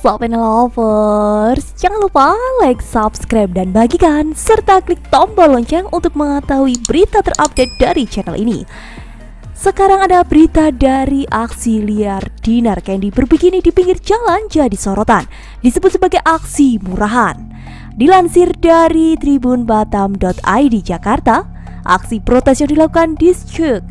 Sobat Lovers, jangan lupa like, subscribe, dan bagikan serta klik tombol lonceng untuk mengetahui berita terupdate dari channel ini. Sekarang ada berita dari aksi liar Dinar Candy berbikini di pinggir jalan jadi sorotan, disebut sebagai aksi murahan. Dilansir dari tribunbatam.id Jakarta, aksi protes yang dilakukan Distruk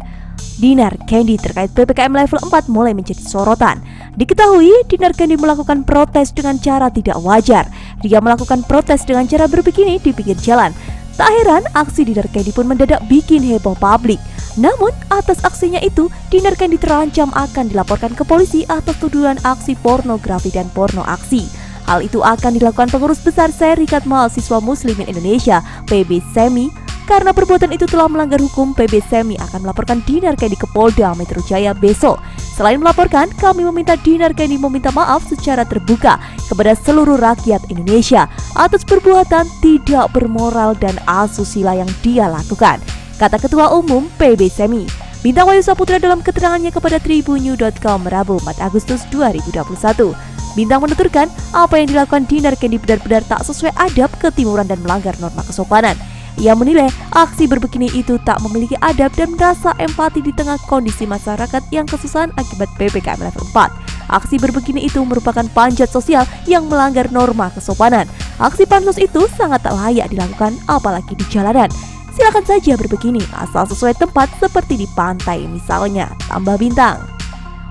Dinar Candy terkait PPKM level 4 mulai menjadi sorotan. Diketahui Dinar Candy melakukan protes dengan cara tidak wajar. Dia melakukan protes dengan cara berbikini di pinggir jalan. Tak heran aksi Dinar Candy pun mendadak bikin heboh publik. Namun atas aksinya itu, Dinar Candy terancam akan dilaporkan ke polisi atas tuduhan aksi pornografi dan porno aksi. Hal itu akan dilakukan pengurus besar Serikat Mahasiswa Muslimin Indonesia (PB SEMI). Karena perbuatan itu telah melanggar hukum, PB SEMI akan melaporkan Dinar Candy ke Polda Metro Jaya besok. Selain melaporkan, kami meminta Dinar Candy meminta maaf secara terbuka kepada seluruh rakyat Indonesia atas perbuatan tidak bermoral dan asusila yang dia lakukan, kata Ketua Umum PB SEMI, Bintang Wayu Saputra dalam keterangannya kepada Tribunnews.com Rabu 4 Agustus 2021. Bintang menuturkan, apa yang dilakukan Dinar Candy benar-benar tak sesuai adab, ketimuran, dan melanggar norma kesopanan. Ia menilai aksi berbikini itu tak memiliki adab dan merasa empati di tengah kondisi masyarakat yang kesusahan akibat PPKM level 4. Aksi berbikini itu merupakan panjat sosial yang melanggar norma kesopanan. Aksi pansos itu sangat tak layak dilakukan apalagi di jalanan. Silakan saja berbikini asal sesuai tempat seperti di pantai misalnya, tambah Bintang.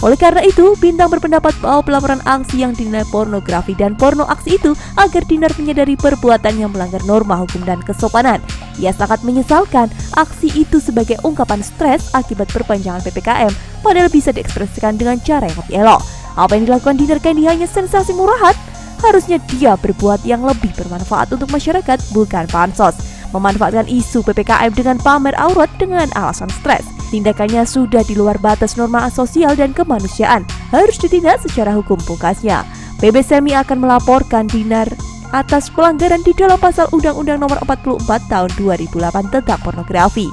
Oleh karena itu, Bintang berpendapat bahwa pelaporan aksi yang dinilai pornografi dan porno aksi itu agar Dinar menyadari perbuatan yang melanggar norma hukum dan kesopanan. Ia sangat menyesalkan aksi itu sebagai ungkapan stres akibat perpanjangan PPKM, padahal bisa diekspresikan dengan cara yang lebih elok. Apa yang dilakukan Dinar Candy hanya sensasi murahan. Harusnya dia berbuat yang lebih bermanfaat untuk masyarakat, bukan pansos. Memanfaatkan isu PPKM dengan pamer aurat dengan alasan stres. Tindakannya sudah di luar batas norma sosial dan kemanusiaan, harus ditindak secara hukum, pungkasnya. PB SEMI akan melaporkan Dinar atas pelanggaran di dalam pasal Undang-Undang Nomor 44 Tahun 2008 tentang pornografi.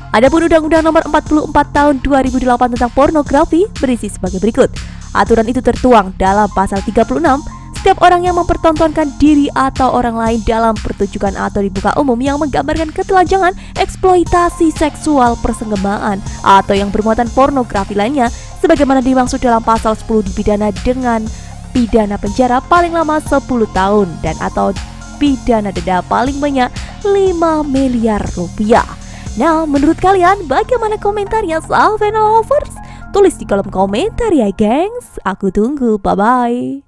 Adapun Undang-Undang Nomor 44 Tahun 2008 tentang pornografi berisi sebagai berikut. Aturan itu tertuang dalam pasal 36. Setiap orang yang mempertontonkan diri atau orang lain dalam pertunjukan atau di muka umum yang menggambarkan ketelanjangan, eksploitasi seksual, persenggemaan, atau yang bermuatan pornografi lainnya, sebagaimana dimaksud dalam pasal 10 dipidana dengan pidana penjara paling lama 10 tahun dan atau pidana denda paling banyak 5 miliar rupiah. Nah, menurut kalian bagaimana komentarnya, Sobat Lovers? Tulis di kolom komentar ya, gengs. Aku tunggu. Bye-bye.